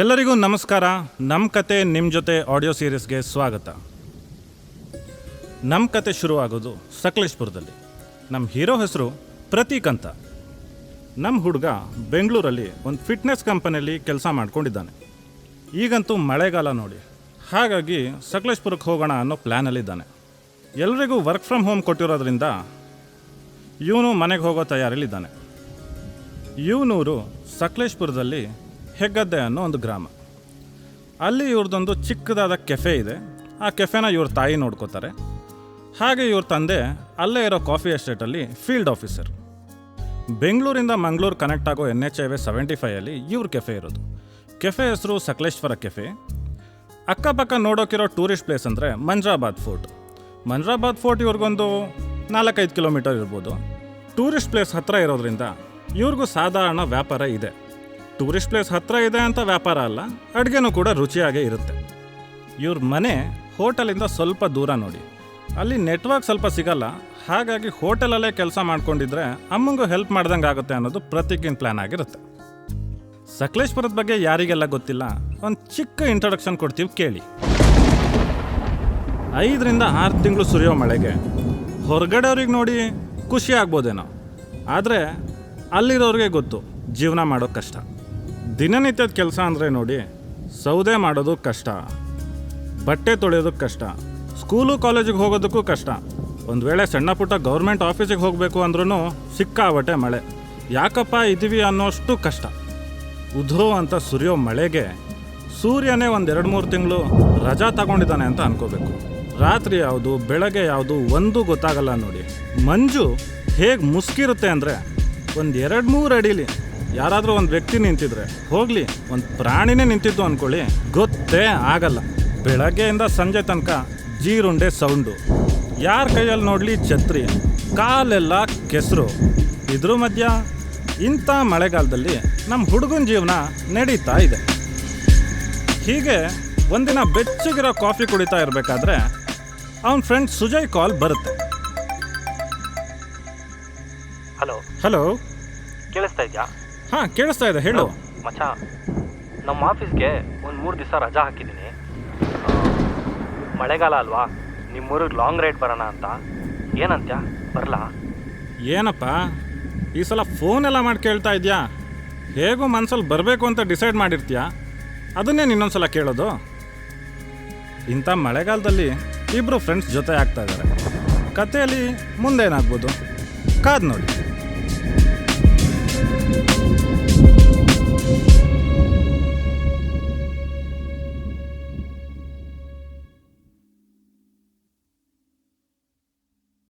ಎಲ್ಲರಿಗೂ ನಮಸ್ಕಾರ. ನಮ್ಮ ಕತೆ ನಿಮ್ಮ ಜೊತೆ ಆಡಿಯೋ ಸೀರೀಸ್ಗೆ ಸ್ವಾಗತ. ನಮ್ಮ ಕತೆ ಶುರುವಾಗೋದು ಸಕಲೇಶ್ಪುರದಲ್ಲಿ. ನಮ್ಮ ಹೀರೋ ಹೆಸರು ಪ್ರತೀಕ್ ಅಂತ. ನಮ್ಮ ಹುಡುಗ ಬೆಂಗಳೂರಲ್ಲಿ ಒಂದು ಫಿಟ್ನೆಸ್ ಕಂಪನಿಯಲ್ಲಿ ಕೆಲಸ ಮಾಡ್ಕೊಂಡಿದ್ದಾನೆ. ಈಗಂತೂ ಮಳೆಗಾಲ ನೋಡಿ, ಹಾಗಾಗಿ ಸಕಲೇಶ್ಪುರಕ್ಕೆ ಹೋಗೋಣ ಅನ್ನೋ ಪ್ಲ್ಯಾನಲ್ಲಿದ್ದಾನೆ. ಎಲ್ರಿಗೂ ವರ್ಕ್ ಫ್ರಮ್ ಹೋಮ್ ಕೊಟ್ಟಿರೋದ್ರಿಂದ ಇವನು ಮನೆಗೆ ಹೋಗೋ ತಯಾರಿಲಿದ್ದಾನೆ. ಇವನೂರು ಸಕಲೇಶ್ಪುರದಲ್ಲಿ ಹೆಗ್ಗದ್ದೆ ಅನ್ನೋ ಒಂದು ಗ್ರಾಮ. ಅಲ್ಲಿ ಇವ್ರದ್ದೊಂದು ಚಿಕ್ಕದಾದ ಕೆಫೆ ಇದೆ. ಆ ಕೆಫೆನ ಇವ್ರ ತಾಯಿ ನೋಡ್ಕೋತಾರೆ. ಹಾಗೆ ಇವ್ರ ತಂದೆ ಅಲ್ಲೇ ಇರೋ ಕಾಫಿ ಎಸ್ಟೇಟಲ್ಲಿ ಫೀಲ್ಡ್ ಆಫೀಸರ್. ಬೆಂಗಳೂರಿಂದ ಮಂಗಳೂರು ಕನೆಕ್ಟ್ ಆಗೋ NH-Highway 75 ಇವ್ರ ಕೆಫೆ ಇರೋದು. ಕೆಫೆ ಹೆಸರು ಸಕಲೇಶ್ವರ ಕೆಫೆ. ಅಕ್ಕಪಕ್ಕ ನೋಡೋಕಿರೋ ಟೂರಿಸ್ಟ್ ಪ್ಲೇಸ್ ಅಂದರೆ Manjarabad fort. Manjarabad fort ಇವ್ರಿಗೊಂದು 4-5 kilometre ಇರ್ಬೋದು. ಟೂರಿಸ್ಟ್ ಪ್ಲೇಸ್ ಹತ್ತಿರ ಇರೋದ್ರಿಂದ ಇವ್ರಿಗೂ ಸಾಧಾರಣ ವ್ಯಾಪಾರ ಇದೆ. ಟೂರಿಸ್ಟ್ ಪ್ಲೇಸ್ ಹತ್ತಿರ ಇದೆ ಅಂತ ವ್ಯಾಪಾರ ಅಲ್ಲ, ಅಡುಗೆನೂ ಕೂಡ ರುಚಿಯಾಗೇ ಇರುತ್ತೆ. ಇವ್ರ ಮನೆ ಹೋಟೆಲಿಂದ ಸ್ವಲ್ಪ ದೂರ ನೋಡಿ. ಅಲ್ಲಿ ನೆಟ್ವರ್ಕ್ ಸ್ವಲ್ಪ ಸಿಗಲ್ಲ. ಹಾಗಾಗಿ ಹೋಟೆಲಲ್ಲೇ ಕೆಲಸ ಮಾಡ್ಕೊಂಡಿದ್ರೆ ಅಮ್ಮಂಗೂ ಹೆಲ್ಪ್ ಮಾಡ್ದಂಗೆ ಆಗುತ್ತೆ ಅನ್ನೋದು ಪ್ರತೀಕಿನ ಪ್ಲ್ಯಾನ್ ಆಗಿರುತ್ತೆ. ಸಕಲೇಶ್ಪುರದ ಬಗ್ಗೆ ಯಾರಿಗೆಲ್ಲ ಗೊತ್ತಿಲ್ಲ, ಒಂದು ಚಿಕ್ಕ ಇಂಟ್ರೊಡಕ್ಷನ್ ಕೊಡ್ತೀವಿ ಕೇಳಿ. 5-6 ತಿಂಗಳು ಸುರಿಯೋ ಮಳೆಗೆ ಹೊರಗಡೆಯವ್ರಿಗೆ ನೋಡಿ ಖುಷಿ ಆಗ್ಬೋದೇನೋ, ಆದರೆ ಅಲ್ಲಿರೋರಿಗೆ ಗೊತ್ತು ಜೀವನ ಮಾಡೋದು ಕಷ್ಟ. ದಿನನಿತ್ಯದ ಕೆಲಸ ಅಂದರೆ ನೋಡಿ, ಸೌದೆ ಮಾಡೋದು ಕಷ್ಟ, ಬಟ್ಟೆ ತೊಳೆಯೋದಕ್ಕೆ ಕಷ್ಟ, ಸ್ಕೂಲು ಕಾಲೇಜಿಗೆ ಹೋಗೋದಕ್ಕೂ ಕಷ್ಟ. ಒಂದು ವೇಳೆ ಸಣ್ಣ ಪುಟ್ಟ ಗೌರ್ಮೆಂಟ್ ಆಫೀಸಿಗೆ ಹೋಗಬೇಕು ಅಂದ್ರೂ ಸಿಕ್ಕಾಬಟ್ಟೆ ಮಳೆ. ಯಾಕಪ್ಪ ಇದ್ದೀವಿ ಅನ್ನೋಷ್ಟು ಕಷ್ಟ. ಉಧೋ ಅಂತ ಸುರಿಯೋ ಮಳೆಗೆ ಸೂರ್ಯನೇ ಒಂದು 2-3 ತಿಂಗಳು ರಜಾ ತಗೊಂಡಿದ್ದಾನೆ ಅಂತ ಅನ್ಕೋಬೇಕು. ರಾತ್ರಿ ಯಾವುದು ಬೆಳಗ್ಗೆ ಯಾವುದು ಒಂದೂ ಗೊತ್ತಾಗಲ್ಲ ನೋಡಿ. ಮಂಜು ಹೇಗೆ ಮುಸ್ಕಿರುತ್ತೆ ಅಂದರೆ, ಒಂದು 2-3 ಅಡಿಲಿ ಯಾರಾದರೂ ಒಂದು ವ್ಯಕ್ತಿ ನಿಂತಿದ್ರೆ ಹೋಗಲಿ, ಒಂದು ಪ್ರಾಣಿನೇ ನಿಂತಿದ್ದು ಅಂದ್ಕೊಳ್ಳಿ, ಗೊತ್ತೇ ಆಗಲ್ಲ. ಬೆಳಗ್ಗೆಯಿಂದ ಸಂಜೆ ತನಕ ಜೀರುಂಡೆ ಸೌಂಡು, ಯಾರ ಕೈಯಲ್ಲಿ ನೋಡಲಿ ಛತ್ರಿ, ಕಾಲೆಲ್ಲ ಕೆಸರು. ಇದ್ರ ಮಧ್ಯ ಇಂಥ ಮಳೆಗಾಲದಲ್ಲಿ ನಮ್ಮ ಹುಡುಗನ ಜೀವನ ನಡೀತಾ ಇದೆ. ಹೀಗೆ ಒಂದಿನ ಬೆಚ್ಚಗಿರೋ ಕಾಫಿ ಕುಡಿತಾ ಇರಬೇಕಾದ್ರೆ ಅವನ ಫ್ರೆಂಡ್ ಸುಜಯ್ ಕಾಲ್ ಬರುತ್ತೆ. ಹಲೋ, ಕೇಳಿಸ್ತಾ ಇದೆಯಾ? ಹಾಂ ಕೇಳಿಸ್ತಾ ಇದೆ, ಹೇಳು. ಮಚ್ಚ, ನಮ್ಮ ಆಫೀಸ್ಗೆ ಒಂದು 3 ದಿವಸ ರಜಾ ಹಾಕಿದ್ದೀನಿ. ಮಳೆಗಾಲ ಅಲ್ವಾ, ನಿಮ್ಮೂರಿಗೆ ಲಾಂಗ್ ರೈಡ್ ಬರೋಣ ಅಂತ. ಏನಂತ್ಯಾ, ಬರಲಾ? ಏನಪ್ಪ ಈ ಸಲ ಫೋನ್ ಎಲ್ಲ ಮಾಡಿ ಕೇಳ್ತಾ ಇದೆಯಾ? ಹೇಗೂ ಮನ್ಸಲ್ಲಿ ಬರಬೇಕು ಅಂತ ಡಿಸೈಡ್ ಮಾಡಿರ್ತೀಯಾ, ಅದನ್ನೇ ಇನ್ನೊಂದು ಸಲ ಕೇಳೋದು. ಇಂಥ ಮಳೆಗಾಲದಲ್ಲಿ ಇಬ್ಬರು ಫ್ರೆಂಡ್ಸ್ ಜೊತೆ ಆಗ್ತಾ ಇದ್ದಾರೆ. ಕಥೆಯಲ್ಲಿ ಮುಂದೇನಾಗ್ಬೋದು ಕಾದು ನೋಡಿ.